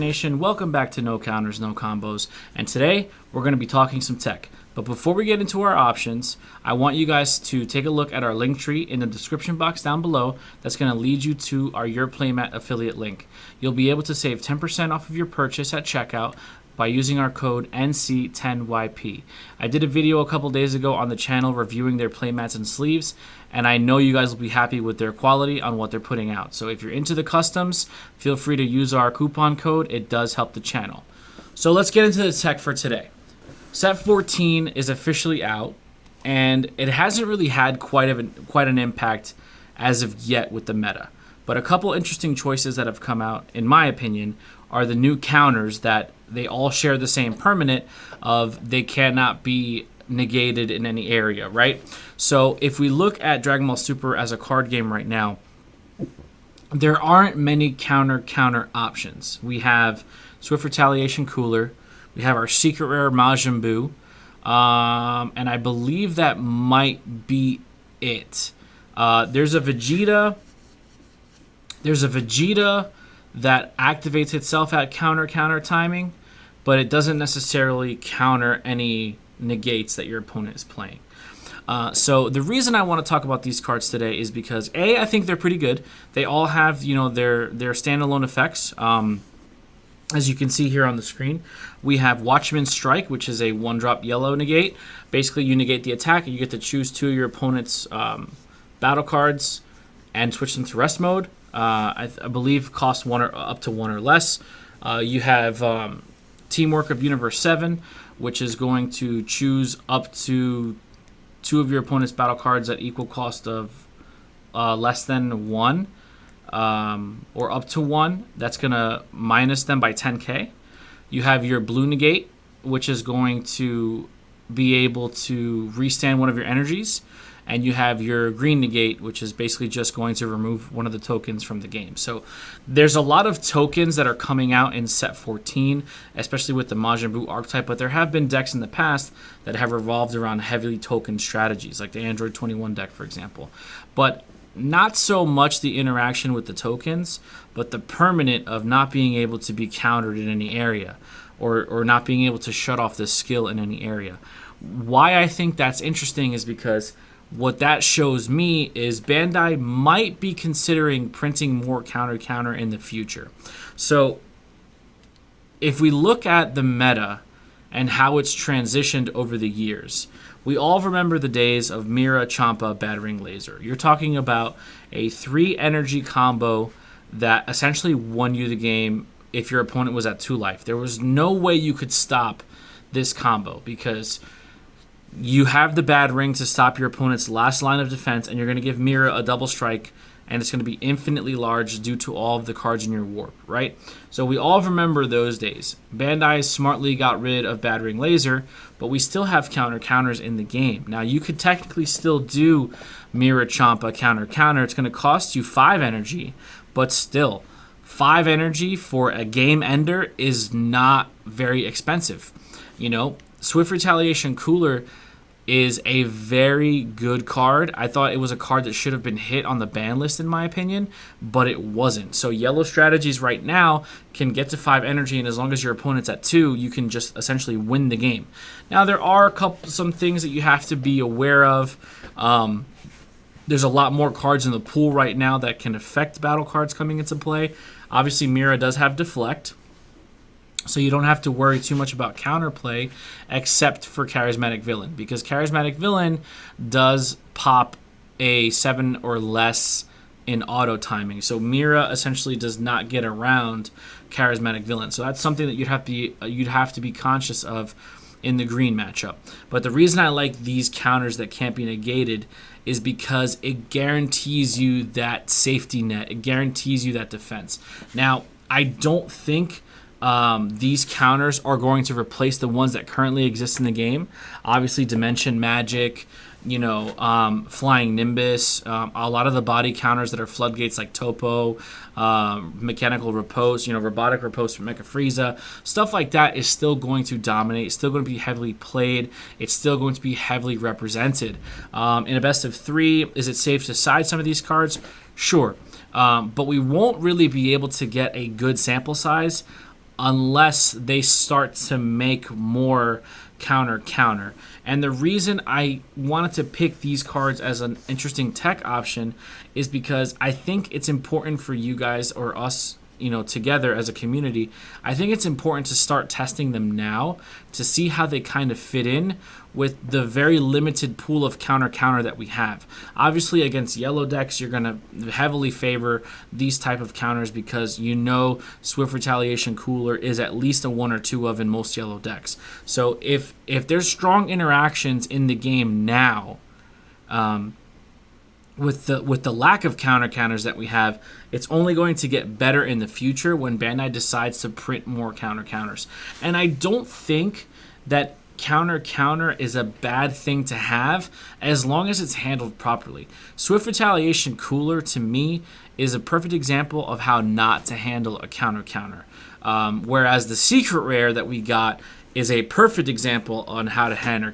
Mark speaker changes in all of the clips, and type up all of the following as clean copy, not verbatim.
Speaker 1: Nation, welcome back to No Counters, No Combos, and today we're going to be talking some tech. But before we get into our options, I want you guys to take a look at our LinkTree in the description box down below. That's going to lead you to our Your Playmat affiliate link. You'll be able to save 10% off of your purchase at checkout by using our code NC10YP. I did a video a couple days ago on the channel reviewing their playmats and sleeves, and I know you guys will be happy with their quality on what they're putting out. So if you're into the customs, feel free to use our coupon code. It does help the channel. So let's get into the tech for today. Set 14 is officially out, and it hasn't really had quite an impact as of yet with the meta. But a couple interesting choices that have come out, in my opinion, are the new counters that they all share the same permanent of they cannot be negated in any area, right? So if we look at Dragon Ball Super as a card game right now, there aren't many counter options. We have Swift Retaliation Cooler, we have our Secret Rare Majin Buu, and I believe that might be it. There's a Vegeta that activates itself at counter timing, but it doesn't necessarily counter any negates that your opponent is playing. So the reason I want to talk about these cards today is because I think they're pretty good. They all have their standalone effects. As you can see here on the screen, we have Watchman's Strike, which is a 1-drop yellow negate. Basically, you negate the attack, and you get to choose 2 of your opponent's battle cards and switch them to rest mode. I believe cost up to 1 or less. You have Teamwork of Universe 7, which is going to choose up to 2 of your opponent's battle cards at equal cost of less than 1, or up to 1. That's going to minus them by 10k. You have your Blue Negate, which is going to be able to restand one of your energies. And you have your Green Negate, which is basically just going to remove one of the tokens from the game. So there's a lot of tokens that are coming out in set 14, especially with the Majin Buu archetype, but there have been decks in the past that have revolved around heavily token strategies, like the Android 21 deck, for example. But not so much the interaction with the tokens, but the permanent of not being able to be countered in any area, or not being able to shut off the skill in any area. Why I think that's interesting is because what that shows me is Bandai might be considering printing more counter in the future. So if we look at the meta and how it's transitioned over the years, we all remember the days of Mira, Champa, Battering Laser. You're talking about a 3 energy combo that essentially won you the game if your opponent was at 2 life. There was no way you could stop this combo because you have the bad ring to stop your opponent's last line of defense, and you're going to give Mira a double strike, and it's going to be infinitely large due to all of the cards in your warp, right? So we all remember those days. Bandai smartly got rid of Battering Laser, but we still have counters in the game. Now, you could technically still do Mira, Champa, counter. It's going to cost you 5 energy, but still, 5 energy for a game ender is not very expensive. Swift Retaliation Cooler is a very good card. I thought it was a card that should have been hit on the ban list, in my opinion, but it wasn't. So yellow strategies right now can get to 5 energy, and as long as your opponent's at 2, you can just essentially win the game. Now, there are some things that you have to be aware of. There's a lot more cards in the pool right now that can affect battle cards coming into play. Obviously, Mira does have Deflect, so you don't have to worry too much about counterplay except for Charismatic Villain, because Charismatic Villain does pop a 7 or less in auto timing. So Mira essentially does not get around Charismatic Villain. So that's something that you'd have to be conscious of in the green matchup. But the reason I like these counters that can't be negated is because it guarantees you that safety net. It guarantees you that defense. Now, I don't think these counters are going to replace the ones that currently exist in the game. Obviously, Dimension Magic, Flying Nimbus, a lot of the body counters that are floodgates like Topo, Mechanical Repose, Robotic Repose for Mecha Frieza, stuff like that is still going to dominate. It's still going to be heavily played. It's still going to be heavily represented. In a best of 3, is it safe to side some of these cards? Sure. But we won't really be able to get a good sample size unless they start to make more counter. And the reason I wanted to pick these cards as an interesting tech option is because I think it's important for you guys, or us, together as a community. I think it's important to start testing them now to see how they kind of fit in with the very limited pool of counter that we have. Obviously, against yellow decks, you're going to heavily favor these type of counters because Swift Retaliation Cooler is at least a 1 or 2 of in most yellow decks. So if there's strong interactions in the game now, with the lack of counters that we have, it's only going to get better in the future when Bandai decides to print more counters. And I don't think that counter is a bad thing to have as long as it's handled properly. Swift Retaliation Cooler, to me, is a perfect example of how not to handle a counter. Whereas the secret rare that we got is a perfect example on how to handle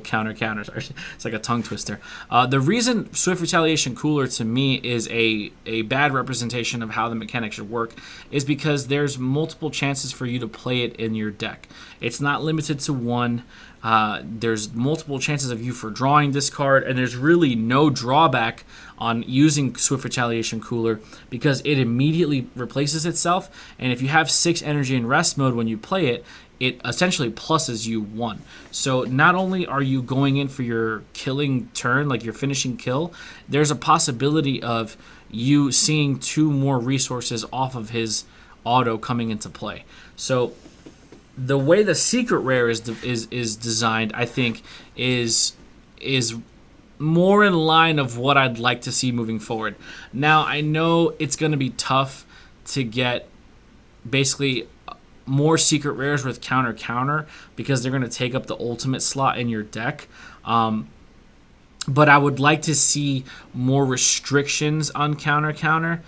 Speaker 1: counters. It's like a tongue twister. The reason Swift Retaliation Cooler to me is a bad representation of how the mechanics should work is because there's multiple chances for you to play it in your deck. It's not limited to one. There's multiple chances of you for drawing this card, and there's really no drawback on using Swift Retaliation Cooler because it immediately replaces itself, and if you have 6 energy in rest mode when you play it, it essentially pluses you 1. So not only are you going in for your killing turn, like your finishing kill, there's a possibility of you seeing 2 more resources off of his auto coming into play. So the way the secret rare is designed, I think, is more in line of what I'd like to see moving forward. Now, I know it's going to be tough to get basically more secret rares with counter because they're going to take up the ultimate slot in your deck. But I would like to see more restrictions on counter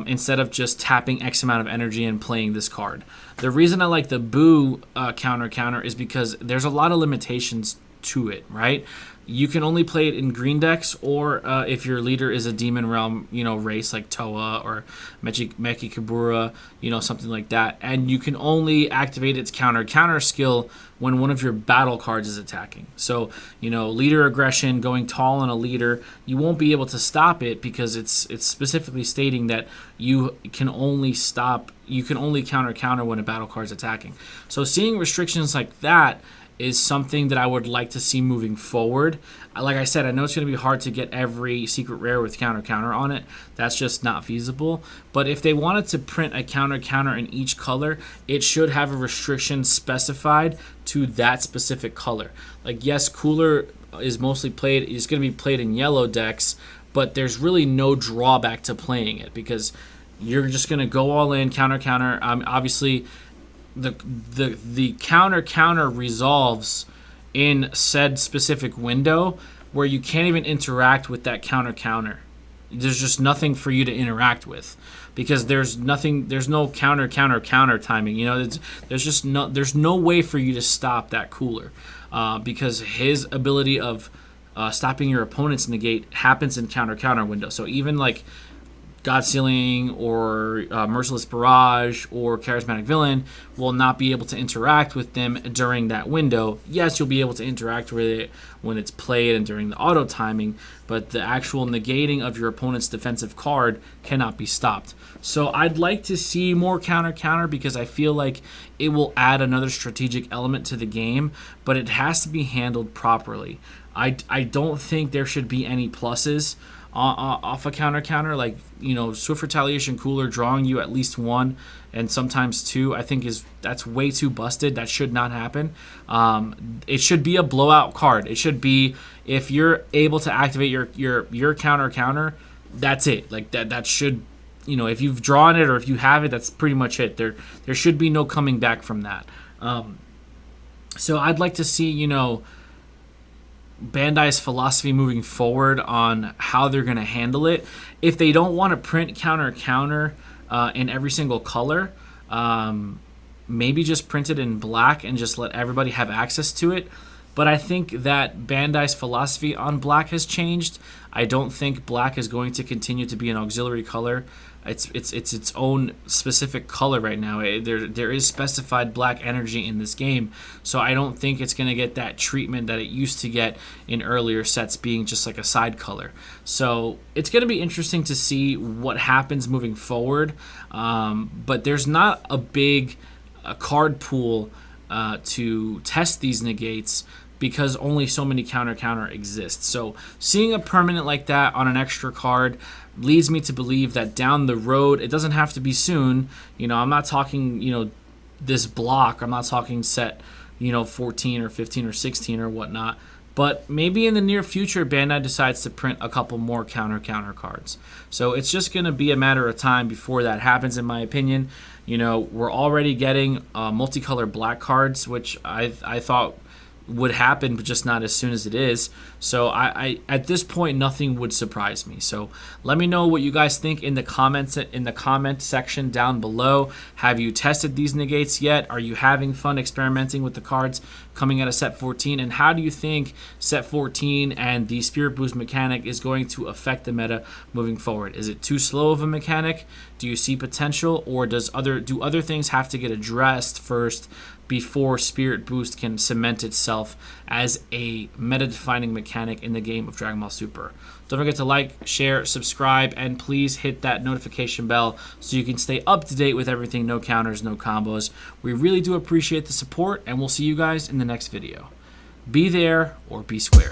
Speaker 1: instead of just tapping X amount of energy and playing this card. The reason I like the Boo counter is because there's a lot of limitations to it, right? You can only play it in green decks, or if your leader is a Demon Realm, race like Toa or Meki Kabura, something like that. And you can only activate its counter skill when one of your battle cards is attacking. So, leader aggression, going tall on a leader, you won't be able to stop it because it's specifically stating that you can only counter when a battle card's attacking. So seeing restrictions like that is something that I would like to see moving forward. Like I said, I know it's going to be hard to get every secret rare with counter on it. That's just not feasible. But if they wanted to print a counter in each color, it should have a restriction specified to that specific color. Like, yes, Cooler is going to be played in yellow decks, but there's really no drawback to playing it because you're just going to go all in, counter. Obviously, the counter resolves in said specific window where you can't even interact with that counter. There's just nothing for you to interact with because there's no counter timing. There's no way for you to stop that Cooler because his ability of stopping your opponent's negate happens in counter window. So even like God Sealing or Merciless Barrage or Charismatic Villain will not be able to interact with them during that window. Yes, you'll be able to interact with it when it's played and during the auto timing, but the actual negating of your opponent's defensive card cannot be stopped. So I'd like to see more counter because I feel like it will add another strategic element to the game, but it has to be handled properly. I don't think there should be any pluses off a counter like Swift Retaliation Cooler drawing you at least 1 and sometimes 2. I think that's way too busted. That should not happen. It should be a blowout card. It should be if you're able to activate your counter, that's it. Like that should, if you've drawn it or if you have it, that's pretty much it. There should be no coming back from that. So I'd like to see Bandai's philosophy moving forward on how they're going to handle it. If they don't want to print counter in every single color, maybe just print it in black and just let everybody have access to it. but I think that Bandai's philosophy on black has changed. I don't think black is going to continue to be an auxiliary color. It's its own specific color right now. There is specified black energy in this game, so I don't think it's going to get that treatment that it used to get in earlier sets, being just like a side color. So it's going to be interesting to see what happens moving forward, but there's not a big card pool to test these negates, because only so many counter exist. So seeing a permanent like that on an extra card leads me to believe that down the road, it doesn't have to be soon. I'm not talking, this block. I'm not talking set, 14 or 15 or 16 or whatnot. But maybe in the near future, Bandai decides to print a couple more counter cards. So it's just going to be a matter of time before that happens, in my opinion. We're already getting multicolor black cards, which I thought would happen, but just not as soon as it is. So I at this point, nothing would surprise me. So let me know what you guys think in the comment section down below. Have you tested these negates yet? Are you having fun experimenting with the cards coming out of set 14? And how do you think set 14 and the Spirit Boost mechanic is going to affect the meta moving forward? Is it too slow of a mechanic? Do you see potential, or do other things have to get addressed first before Spirit Boost can cement itself as a meta-defining mechanic in the game of Dragon Ball Super? Don't forget to like, share, subscribe, and please hit that notification bell so you can stay up to date with everything No Counters, No Combos. We really do appreciate the support, and we'll see you guys in the next video. Be there or be square.